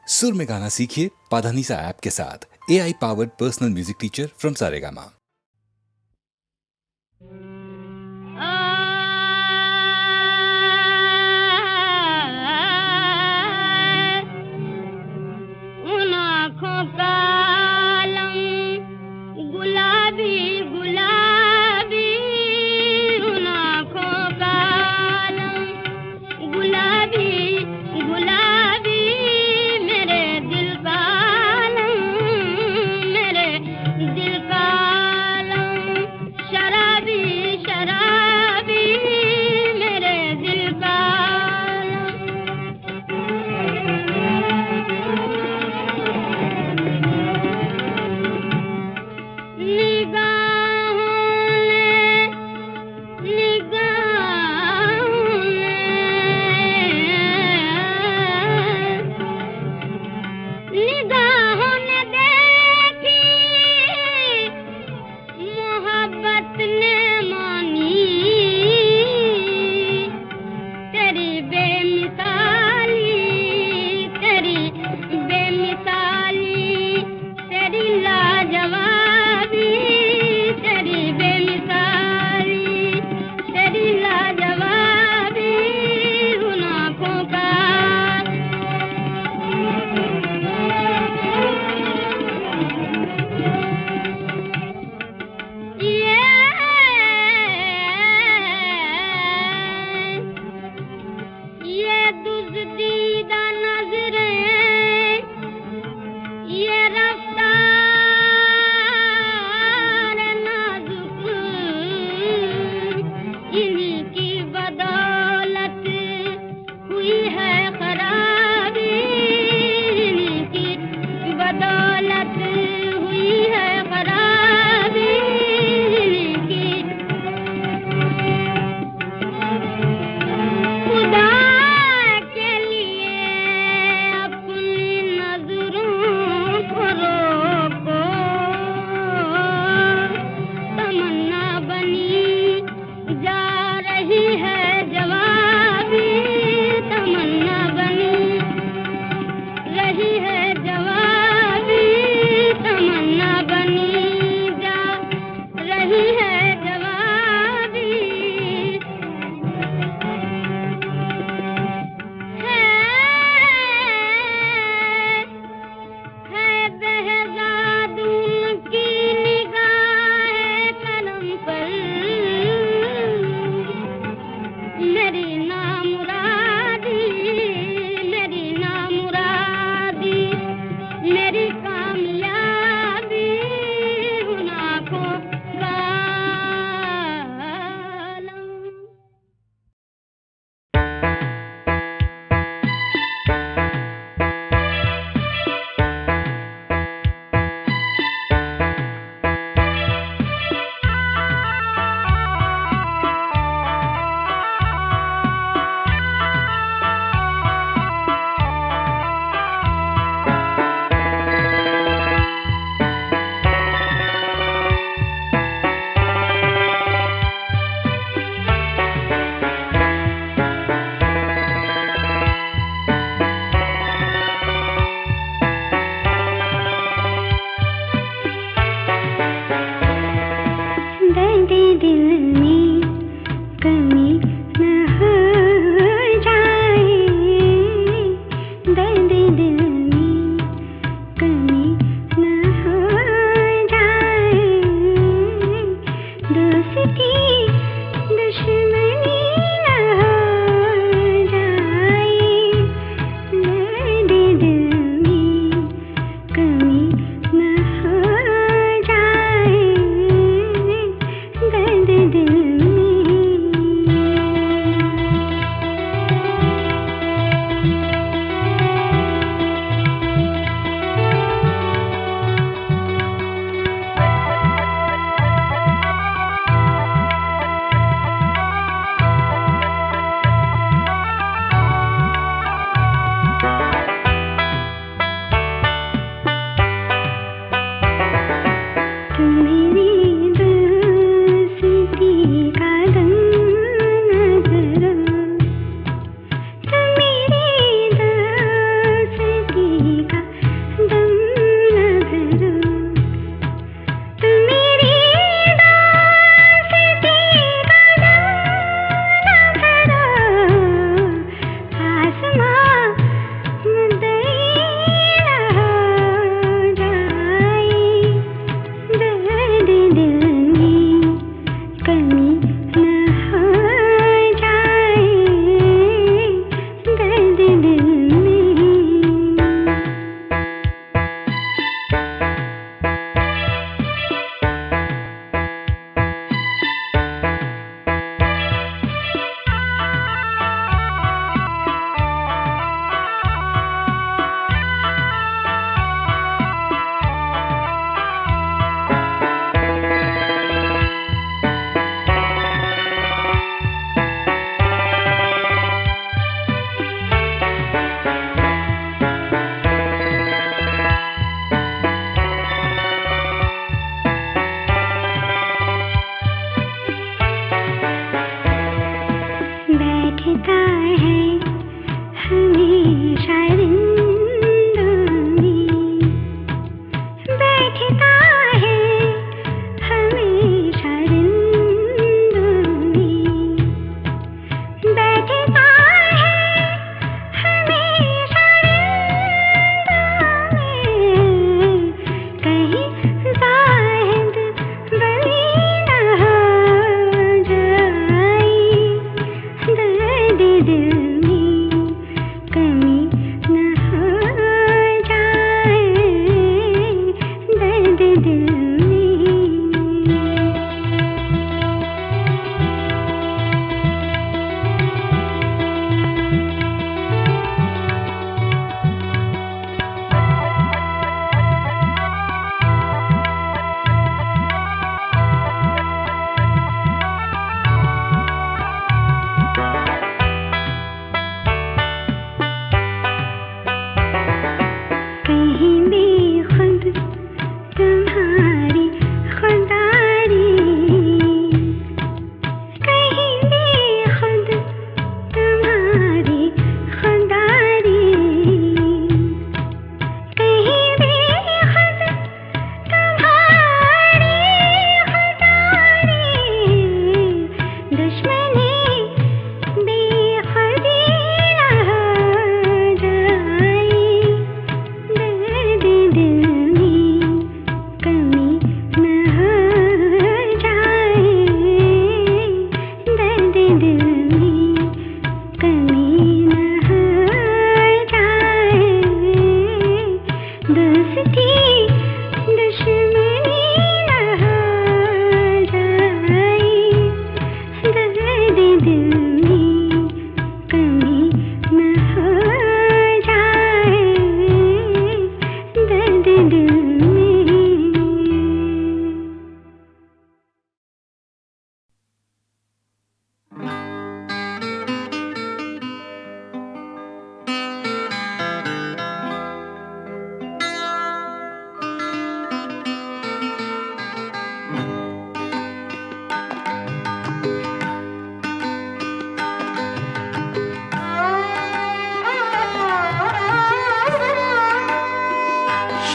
सुर में गाना सीखिए पाधानीसा ऐप के साथ। AI powered personal music teacher from Saregama. उन आँखों का आलम गुलाबी गुलाबी, उन आँखों का आलम गुलाबी गुलाबी, मेरे दिल का आलम, मेरे दिल का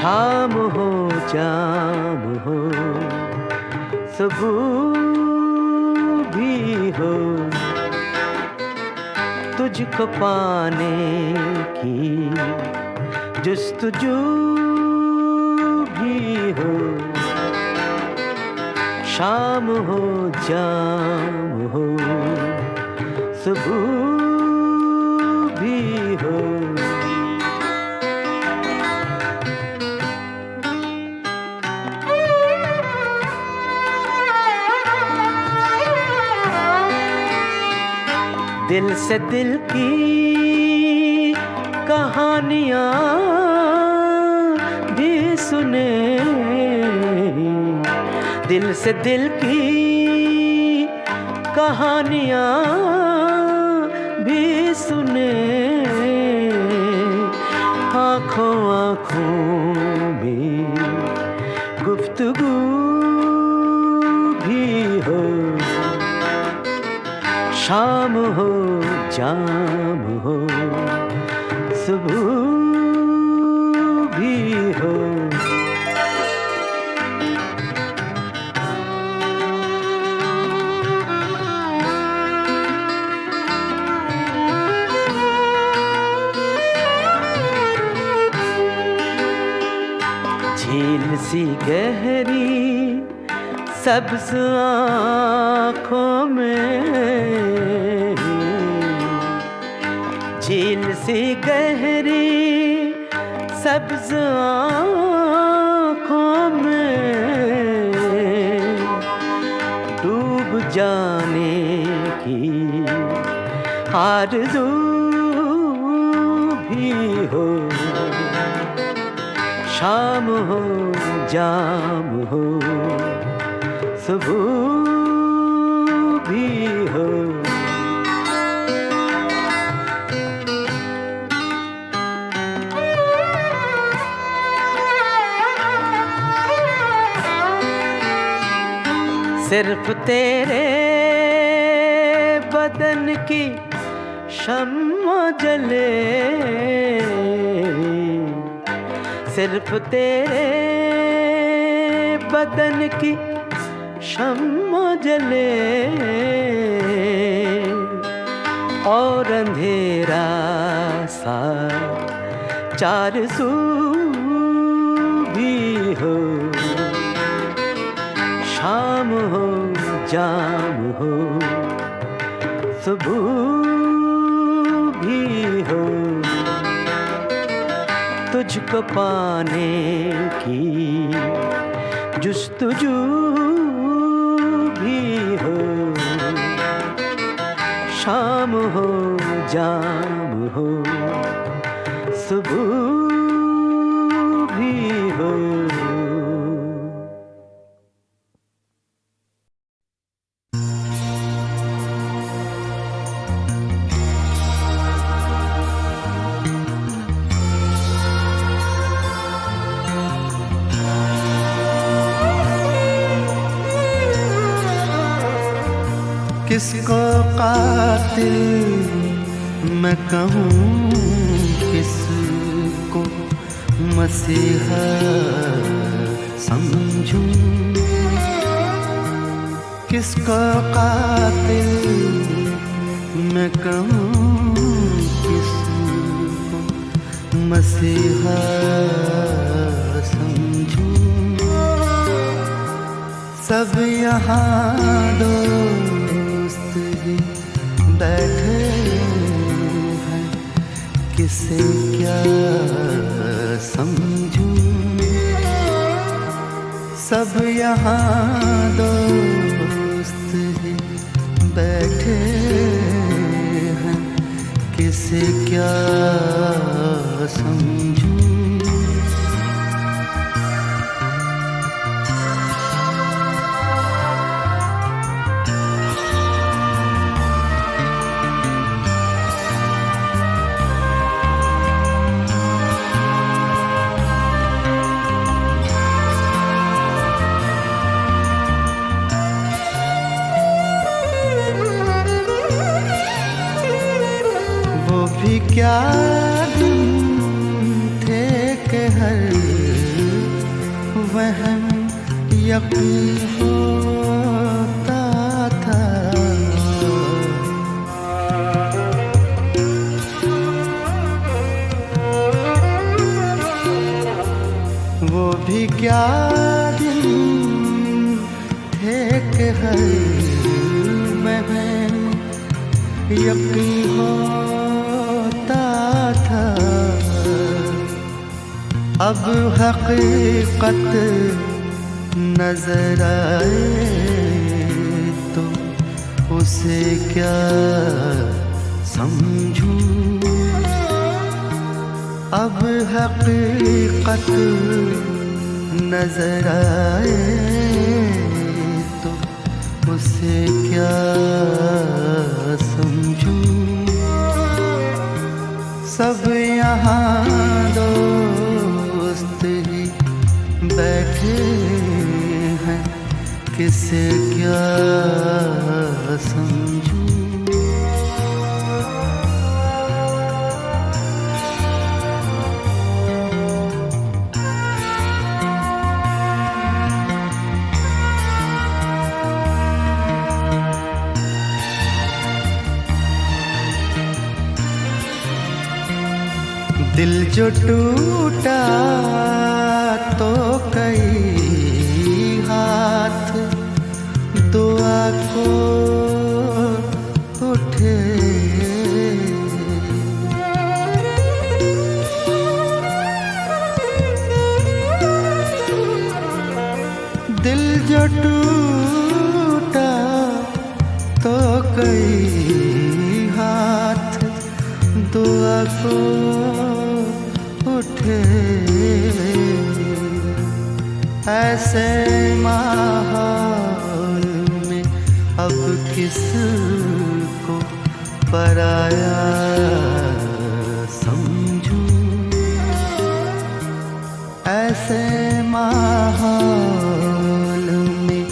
शाम हो जाम हो सुबह भी हो, तुझको पाने की जुस्तजू भी हो। शाम हो जाम हो सुबह भी हो। दिल से दिल की कहानियाँ भी सुने, दिल से दिल की कहानियाँ भी सुने, आँखों आँखों में गुफ्तगू भी हो। शाम हो जाम हो सुबह भी हो। झील सी गहरी सब्ज आँखों में, झील सी गहरी सब्ज आँखों में डूब जाने की आरज़ू भी हो। शाम हो जाम हो सुबह भी हो। सिर्फ तेरे बदन की शम्मा जले, सिर्फ तेरे बदन की शम्मा जले, और अंधेरा सा चार सू भी हो। शाम हो जाम हो सुबह भी हो। तुझको पाने की जुस्तजू भी हो। शाम हो जाम हो सुबह भी हो। किसको कातिल मैं कहूँ, किसको मसीहा समझूं, किसको कातिल मैं कहूँ, किसको मसीहा समझूं। सब यहाँ दोस्त ही बैठे हैं, किसे क्या समझूं। सब यहाँ दोस्त ही बैठे हैं, किसे क्या समझूं। क्या दिन थे कि हर वहम यकीन होता था। वो भी क्या दिन थे कि हर वहम यकीन होता था। अब हकीकत नजर आए तो उसे क्या समझूं। अब हकीकत नजर आए तो उसे क्या समझूं। सब यहाँ दोस्त ही बैठे हैं, किसे क्या समझूं। दिल जो टूटा तो कई हाथ दुआ को उठे। दिल जो टूटा तो कई हाथ दुआ को उठे। ऐसे माहौल में अब किसको पराया समझूं। ऐसे माहौल में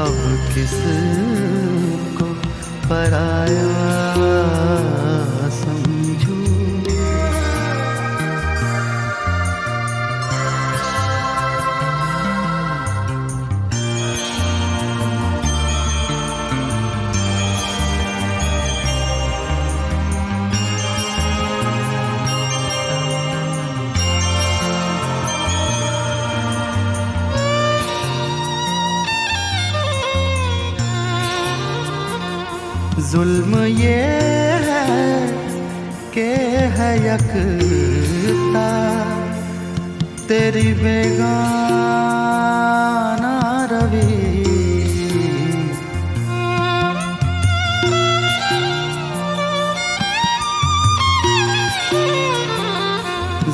अब किसको पराया समझूं। जुल्म ये है कि है यकता तेरी बेगाना रवि।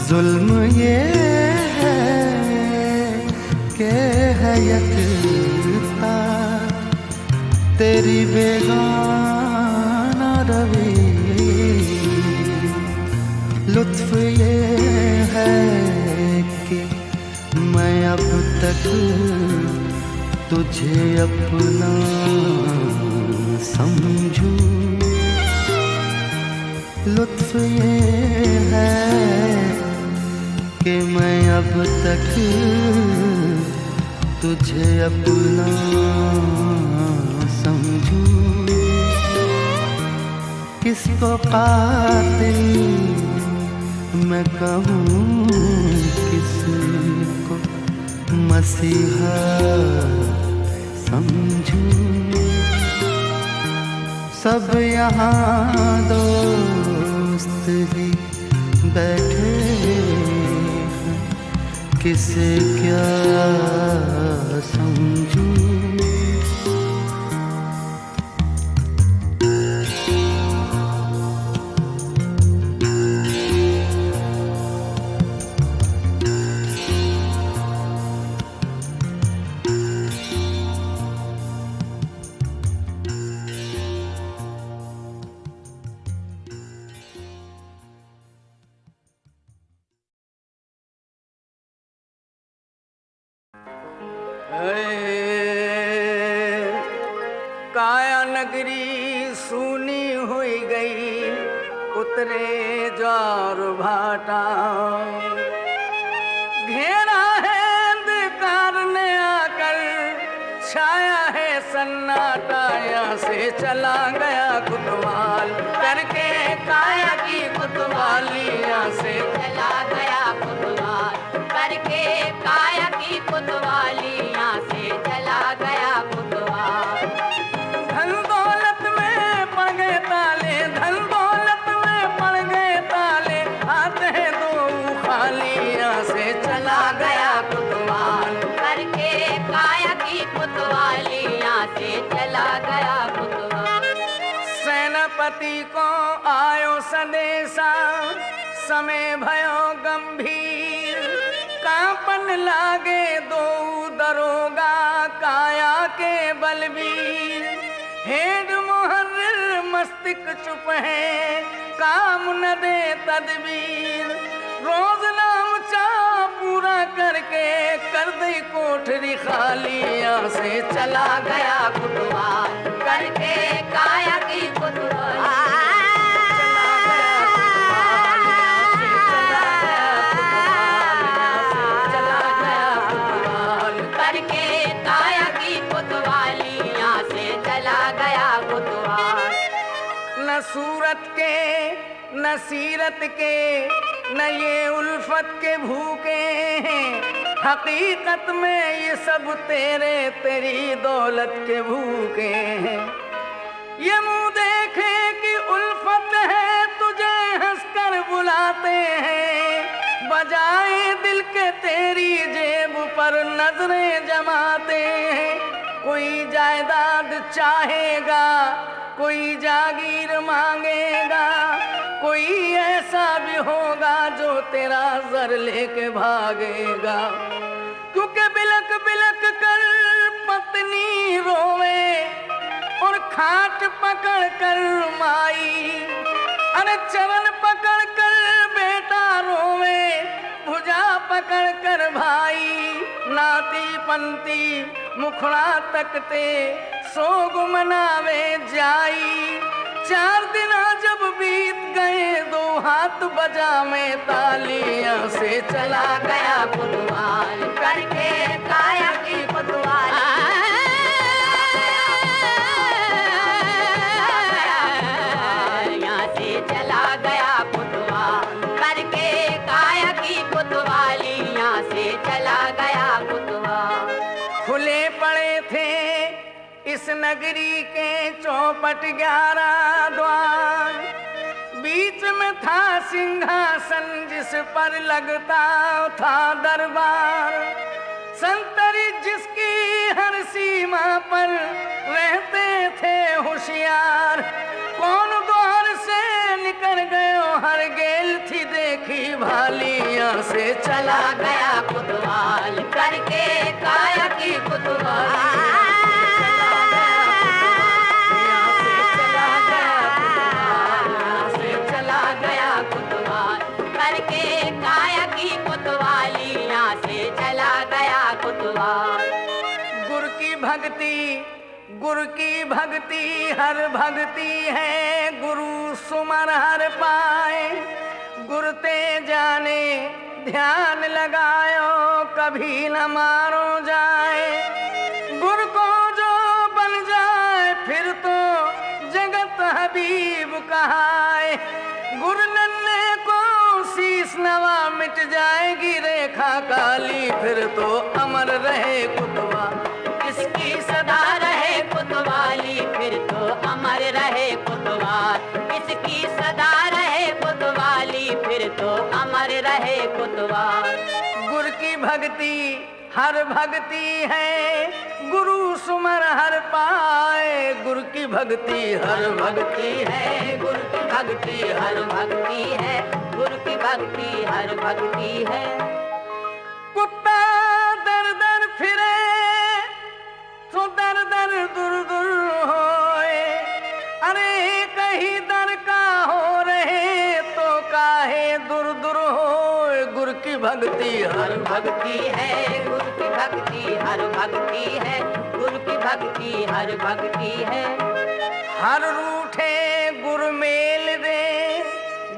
जुल्म ये है कि है यकता तेरी बेगाना रवि। लुत्फ ये है कि मैं अब तक तुझे अपना समझूं। लुत्फ ये है कि मैं अब तक तुझे अपना समझूं। किसको कातिल मैं कहूँ, किसको मसीहा समझूं। सब यहाँ दोस्त ही बैठे हैं, किसे क्या समझूं। काया नगरी सूनी हुई गई, उतरे ज्वार भाटा। घेरा है अंधकार यहाँ से चला गया कुतवाल करके काया की कुतवाली यहाँ से चला गया कुतवाल करके काया की कुतवाली यहाँ से चला गया कुतवाल। धन दौलत में पड़ गए ताले, धन दौलत में पड़ गए ताले, आते हैं दो खाली यहाँ से चला गया कुतवाल करके काया की कुतवाली यहाँ से चला गया कुतवाल। सेनापति को आयो संदेशा समय भयो गंभीर, कांपन लागे दो दरोगा काया के बलबीर। हेड मुहर्रिर मस्तिष्क चुप है काम न दे तदबीर, रोज नाम चा पूरा करके कर दे कोठरी खाली यहाँ से चला गया कुतवाल करके काया की कुतवाली करके काया की कुतवाली यहाँ से चला गया कुतवाल। न सूरत के न सीरत के न ये उल्फत के भूखे हैं, हकीकत में ये सब तेरी दौलत के भूखे हैं। ये मुंह देखे कि उल्फत है तुझे हंसकर बुलाते हैं, बजाए दिल के तेरी जेब पर नजरें जमाते हैं। कोई जायदाद चाहेगा, कोई जागीर मांगेगा, कोई ऐसा भी होगा जो तेरा सर लेके भागेगा। क्योंकि बिलक बिलक कर पत्नी रोवे और खाट पकड़ कर माई, अरे चरण पकड़ कर बेटा रोवे, भुजा पकड़ कर भाई। नाती पंती मुखड़ा तकते सोग मनावे जाई। 4 दिन जब बीत गए दो हाथ बजा में तालियां से चला गया कुतवाल करके काया की कुतवाली यहाँ से चला गया कुतवाल करके काया की कुतवाली यहाँ से चला गया कुतवाल। खुले पड़े थे इस नगरी के चौपट 11 द्वार, बीच में था सिंहासन जिस पर लगता था दरबार। संतरी जिसकी हर सीमा पर रहते थे होशियार, कौन द्वार से निकल गयो हर गेल थी देखी भाली यहाँ से चला गया कुतवाल करके काया की कुतवाली करके काया की कुतवाली यहाँ से चला गया कुतवाल। गुरु की भक्ति हर भक्ति है, गुरु सुमर हर पाए। गुरु ते जाने ध्यान लगायो कभी न मारो जाए। गुरु को जो बन जाए फिर तो जगत हबीब कहाए। गुरु नन्हे को शीश नवा मिट जाएगी रेखा काली, फिर तो अमर रहे कुतवाल इसकी सदा रहे कुतवाली, फिर तो अमर रहे कुतवाल इसकी सदा रहे कुतवाली, फिर तो अमर रहे कुतवाल। गुरु की भक्ति हर भक्ति है, गुरु सुमर हर पाए। गुरु की भक्ति हर भक्ति है, गुरु की भक्ति हर भक्ति है, गुरु की भक्ति हर भक्ति है। कुत्ता दर दर फिरे तो दर दर दूर दूर होए, अरे कहीं दर का हो रहे तो काहे दूर दूर होए। गुरु की भक्ति हर भक्ति है, गुरु की भक्ति हर भक्ति है, गुरु की भक्ति हर भक्ति है। हर रूठे गुरु मेल दे,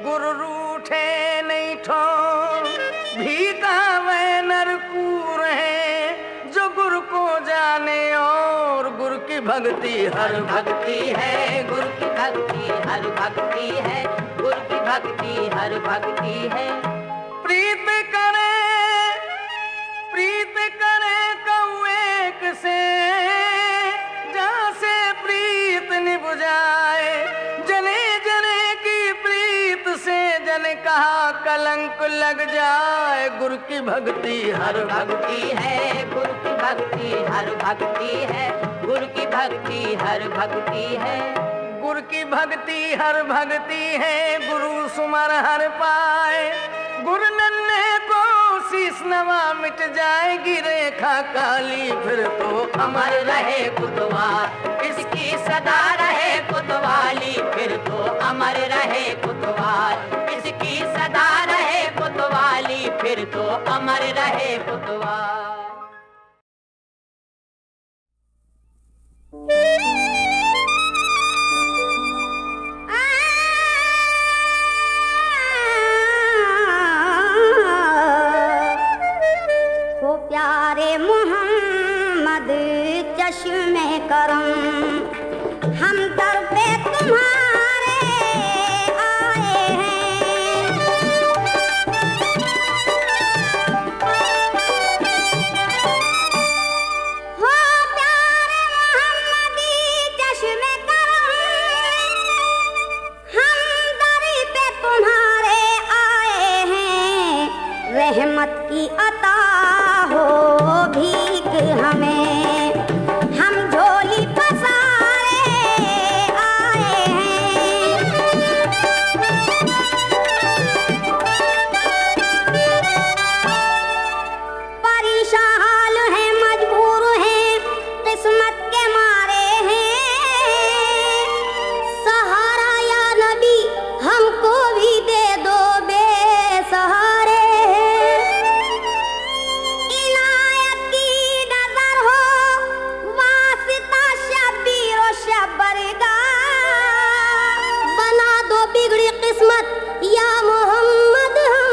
गुरु रूठे नहीं ठोर। भीगा वह नरकूर है जो गुरु को जाने और गुरु की की भक्ति हर भक्ति है गुरु की भक्ति हर भक्ति है गुरु की भक्ति हर भक्ति है। प्रीत करे कौएक से जैसे प्रीत निभ जाए, जने जने की प्रीत से जन कहा कलंक लग जाए। गुरु की भक्ति हर भक्ति है गुरु की भक्ति हर भक्ति है गुरु की भक्ति हर भक्ति है। गुरु की भक्ति हर भक्ति है गुरु सुमर हर पाए। गुरु नन्हे को शीश नवा मिट जाएगी रेखा काली फिर तो अमर रहे कुतवार इसकी सदा रहे कुतवाली फिर तो अमर रहे कुतवार इसकी सदा रहे कुतवाली फिर तो अमर रहे कुतवार। प्यारे मोहम्मद चश्मे करम हम दर पे तुम्हारे आए हैं। हो प्यारे मोहम्मद चश्मे करम हम दर पे तुम्हारे आए हैं। रहमत की अता हो भीख हमें हम झोली पसारे आए हैं। परेशान हैं मजबूर हैं किस्मत के मारे हैं। सहारा या नबी हमको भी दे दो बेसहारे। या मोहम्मद हम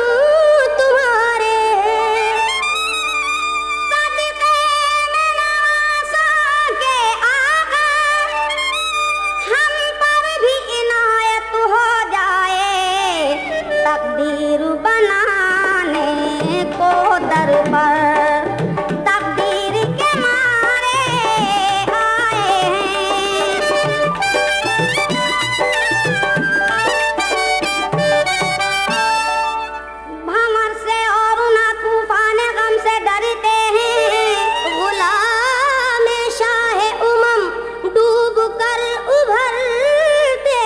तुम्हारे सदके में नवाज़ों के आका हम पर भी इनायत हो जाए। तकदीर बनाने को दर पर तकदीर के मारे आए हैं। भंवर से और ना तूफान गम से डरते हैं। गुलाम शाह उमम डूब कर उभरते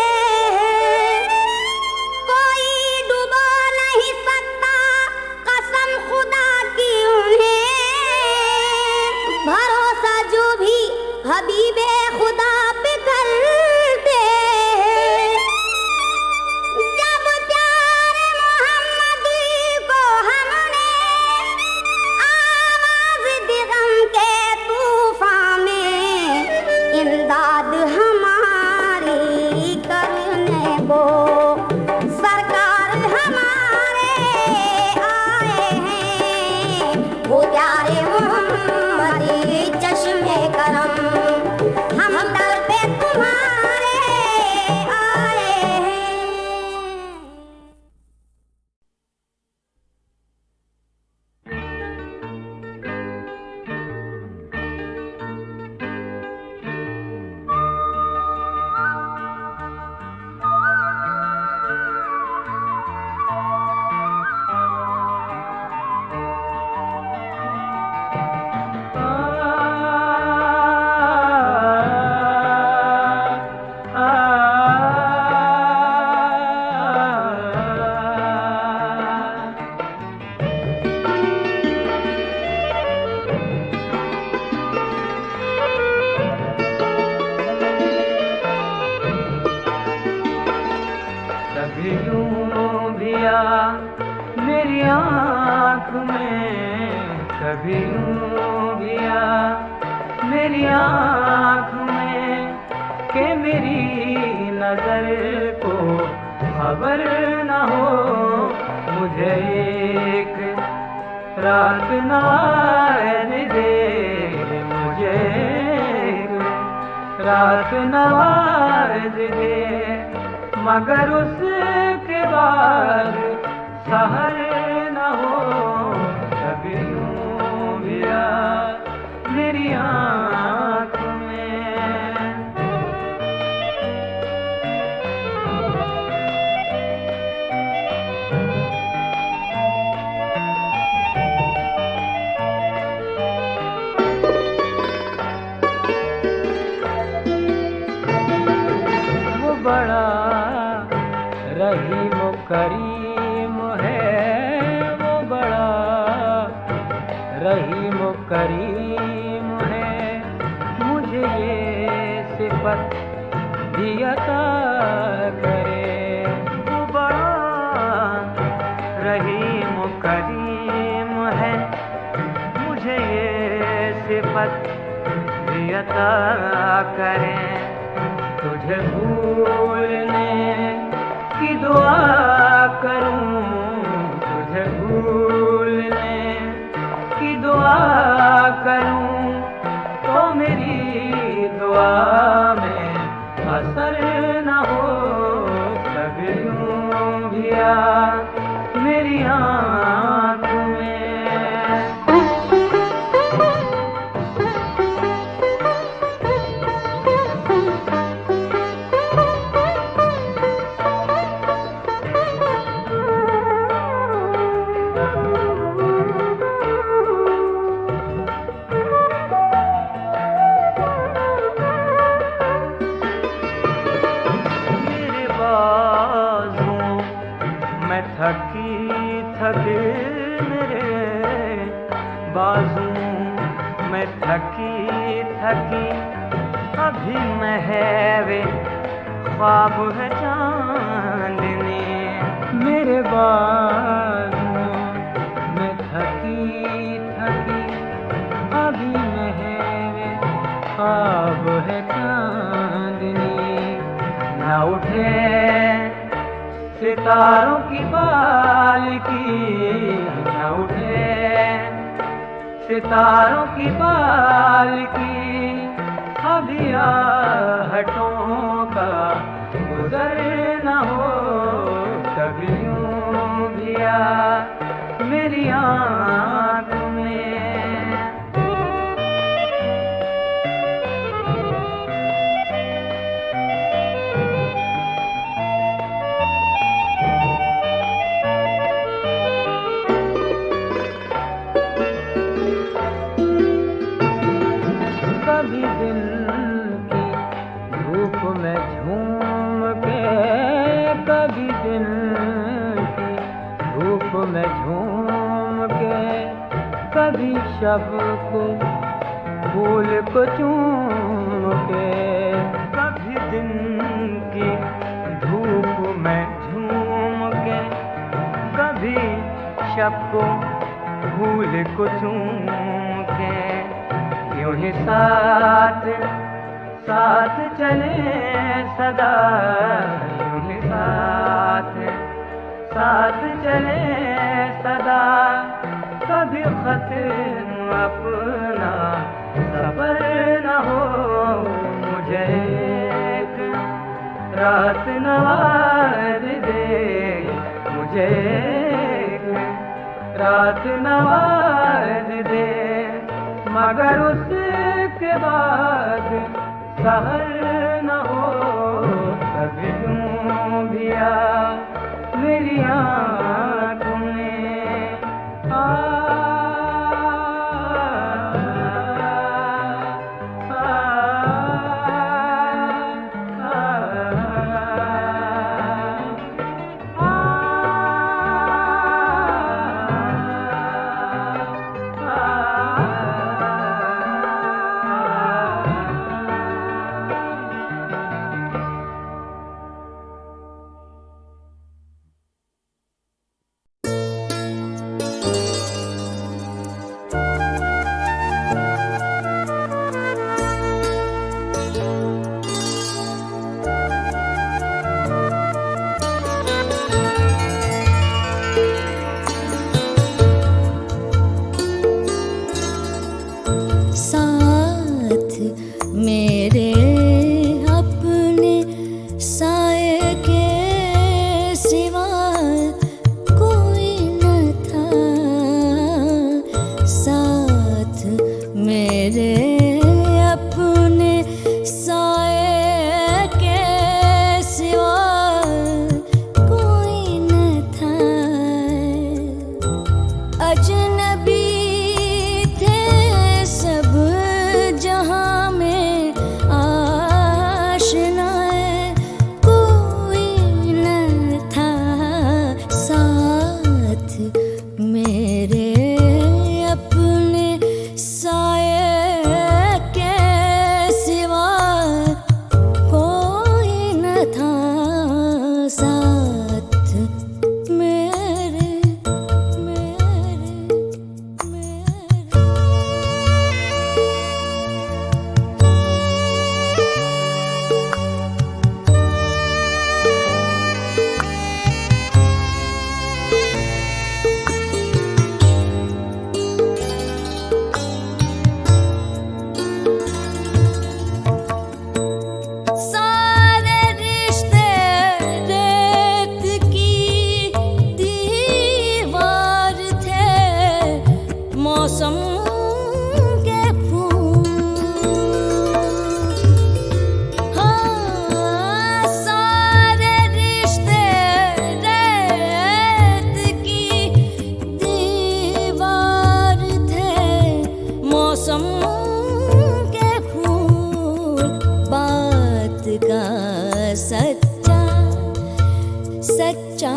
हैं। कोई डुबो नहीं सकता कसम खुदा की उन्हें। भरोसा जो भी हबीबे खुदा पे करते हैं। जब प्यारे मोहम्मद को हमने आवाज दी गम के तूफान में, इमदाद हमारी करने को सरकार हमारे आए हैं। वो प्यारे मोहम्मद चश्मे करम हम दर पे तुम्हारे आए हैं। कभी यूं भी आ मेरी आँख में, कभी यूं भी आ मेरी आँख में कि मेरी नजर को खबर न हो। मुझे एक रात नाज दे, मुझे एक रात नवाज दे, मगर उसके बाद सहर न हो कभी यूं भी आ मेरी आँख में। वो बड़ा रहीम करीम है, वो बड़ा रहीम करीम है, मुझे ये सिफत भी अता करे। वो बड़ा रहीम करीम है, मुझे ये सिफत भी अता करे। तुझे भूलने की दुआ करूं, तुझे भूलने की दुआ करूं, तो मेरी दुआ में असर न हो कभी यूं भी आ मेरी आँख में। थकी थकी मेरे बाजू में थकी थकी, अभी महवे ख्वाब है चांदनी। मेरे बाजू में थकी थकी, अभी महवे ख्वाब है चांदनी। न उठे सितारों की पालकी, न उठे सितारों की पालकी, अभी आहटों का गुजर न हो कभी यूं भी आ मेरी आँख में। कभी दिन की धूप में झूम के, कभी दिन की धूप में झूम के, कभी शब को फूल को चूम के। कभी दिन की धूप में झूम के, कभी शब को फूल को चूम के। यूं ही साथ साथ चले सदा, यूं ही साथ साथ चले सदा। कभी खत्म अपना सबर न हो, मुझे एक रात नवाज दे, मुझे एक रात नवाज दे, मगर उसके बाद सहर न हो कभी यूं भी आ मेरी आँख में। अजनबी थे सब जहां में आशनाए, कोई न था साथ मेरे अपने साये के सिवा, कोई न था साथ मेरे मेरे मेरे। सारे रिश्ते रेत की दीवार थे, मौसम के फूल। हाँ, सारे रिश्ते रेत की दीवार थे, मौसम के फूल। बात का सच्चा सच्चा,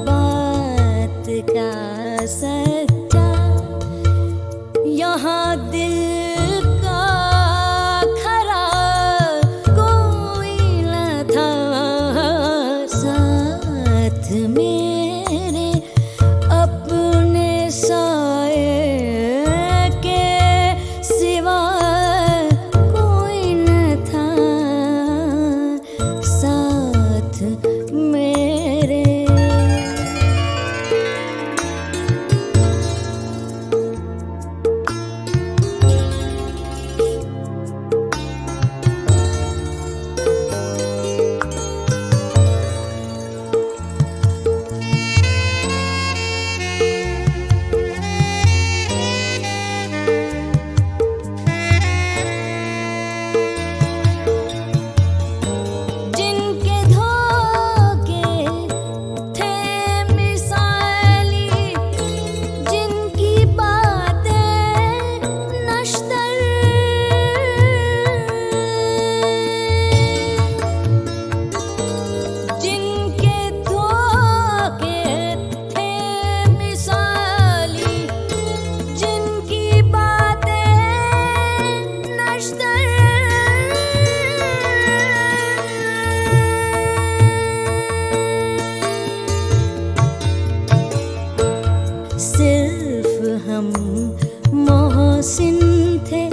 बात का सच्चा, यहाँ दिल का खरा कोई न था साथ मेरे अपने साये के सिवा, कोई न था साथ मेरे। जिनके धोखे थे मिसाली, जिनकी बातें नश्तर, जिनके धोखे थे मिसाली, जिनकी बातें नश्तर, सिर्फ हम मोहसिन थे,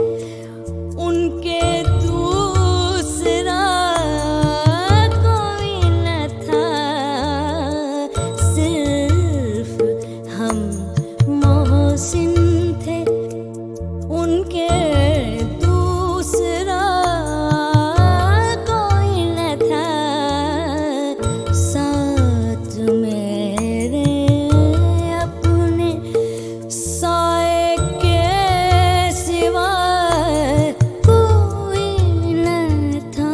उनके दूसरा कोई न था। सिर्फ हम मोहसिन थे, उनके दूसरा कोई न था साथ मेरे अपने साये के सिवा, कोई न था।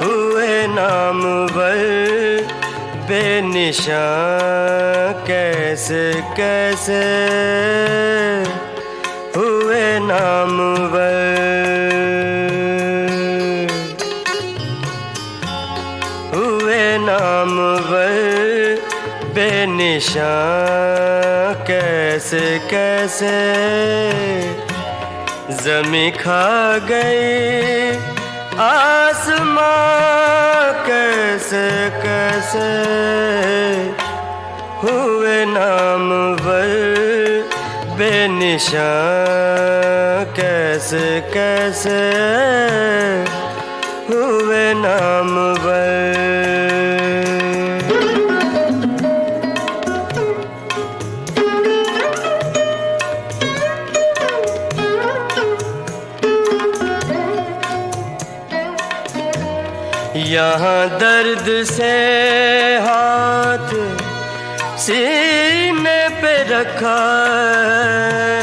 हुए नामवर बेनिशान कैसे कैसे हुए नामवर, हुए नामवर बेनिशान कैसे कैसे ज़मीं खा गई आसमां कैसे कैसे हुए नामवर बेनिशान कैसे कैसे हुए नामवर। यहाँ दर्द से हाथ सीने पे रखा है,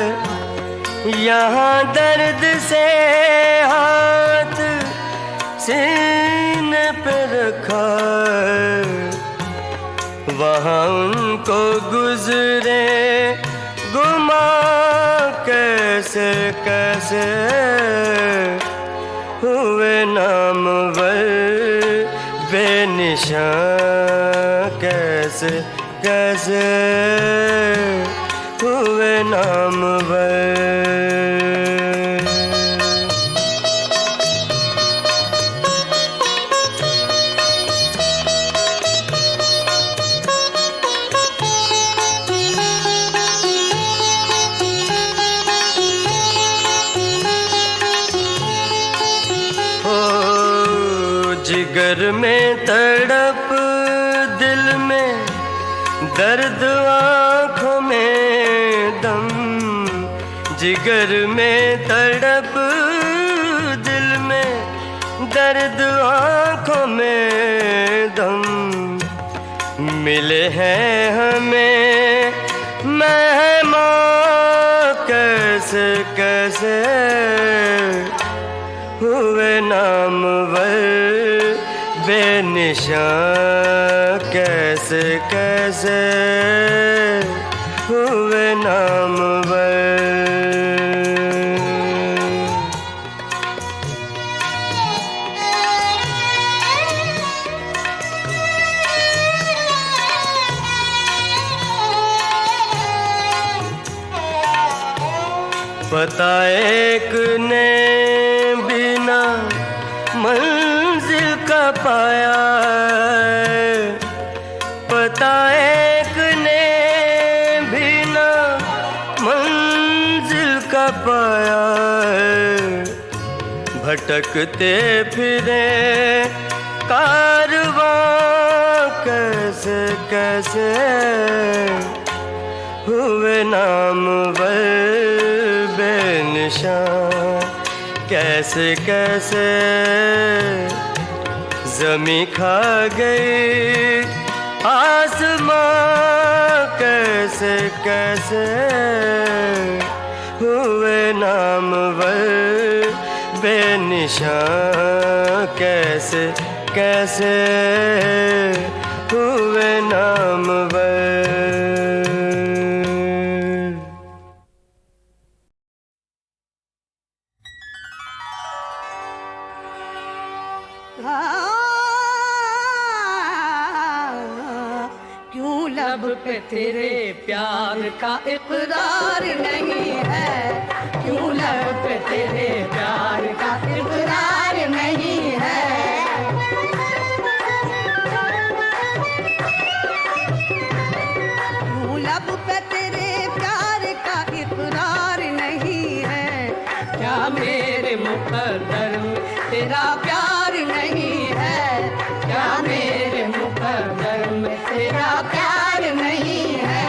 यहाँ दर्द से हाथ सीने पे रखा है, वहाँ उनको गुजरे गुमा कैसे कैसे हुए नामवर बेनिशान कैसे कैसे हुए नामवर। जिगर में तड़प दिल में दर्द आँखों में दम, जिगर में तड़प दिल में दर्द आँखों में दम, मिले हैं हमें मेहमान कैसे कैसे हुए नामवर बेनिशान कैसे कैसे हुए नामवर। पता एक ने बिना मंजिल का पाया, पता एक ने बिना मंजिल का पाया, भटकते फिरे कारवां कैसे कैसे हुए नामवर बेनिशान कैसे कैसे ज़मीं खा गई आसमां कैसे कैसे हुए नामवर बेनिशान कैसे कैसे हुए नामवर। क्यों लब पे तेरे प्यार का इकरार नहीं है, क्यों लब पे तेरे प्यार का इकरार नहीं है। क्यों लब पे तेरे प्यार का इकरार नहीं है, क्या मेरे मुकद्दर में तेरा प्यार नहीं है, क्या मेरे मुकद्दर में तेरा प्यार नहीं है।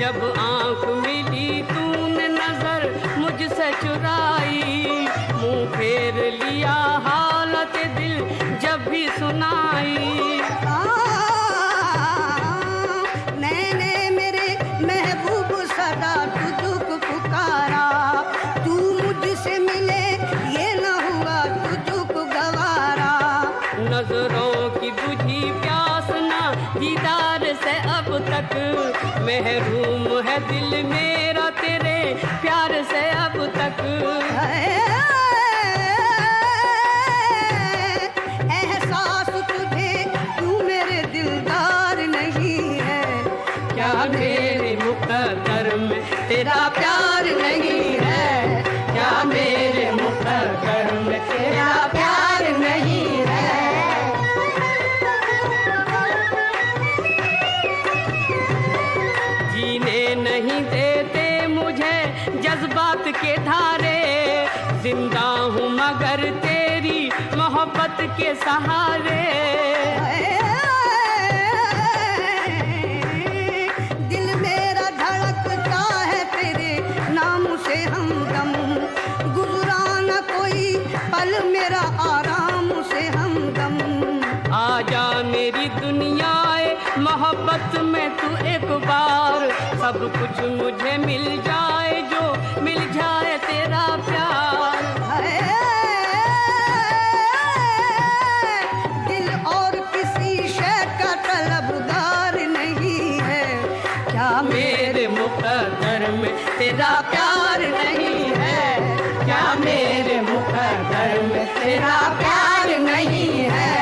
जब आँख फेर लिया हालत दिल जब भी सुनाई। मैंने मेरे महबूब सदा तुझको पुकारा, तू मुझसे मिले ये न हुआ तुझको गवारा। नजरों की बुझी प्यास ना दीदार से अब तक, महरूम है दिल मेरा तेरे प्यार से अब तक। एहसास तुझे तू मेरे दिलदार नहीं है, क्या मेरे मुकद्दर में तेरा प्यार नहीं है, क्या मेरे मुकद्दर में तेरा प्यार नहीं है। जीने नहीं देते मुझे जज्बात के धारे, जिंदा हूँ मगर तेरी मोहब्बत के सहारे। दिल मेरा धड़कता है तेरे नाम से हमदम, गुजराना कोई पल मेरा आराम से हमदम। आजा मेरी दुनियाए मोहब्बत में तू एक बार, सब कुछ मुझे मिल जाए जो मिल जाए तेरा प्यार। दिल और किसी शय का तलबगार नहीं है, क्या मेरे मुकद्दर में तेरा प्यार नहीं है, क्या मेरे मुकद्दर में तेरा प्यार नहीं है।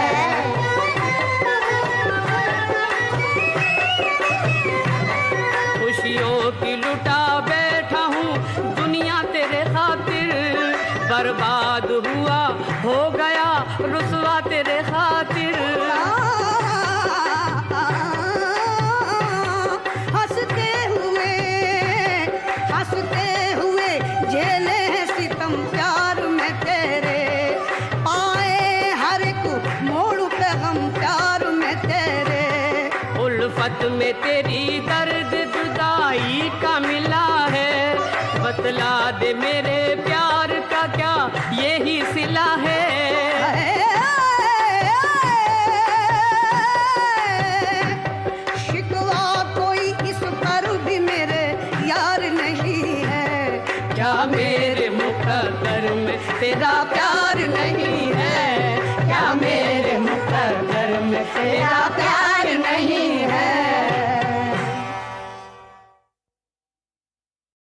खुशियों की लुटा बैठा हूँ दुनिया तेरे खातिर, बर्बाद हुआ हो गया रुसवा तेरे खातिर। हंसते हुए झेले हैं सितम प्यार में तेरे, पाए हर एक मोड़ पे गम प्यार में तेरे। उल्फत में तेरी दर्द जुदाई का मिला है, बतला दे मेरे प्यार का क्या यही सिला है। शिकवा कोई इस पर भी मेरे यार नहीं है, क्या मेरे मुकद्दर में तेरा प्यार नहीं है, क्या मेरे मुकद्दर में तेरा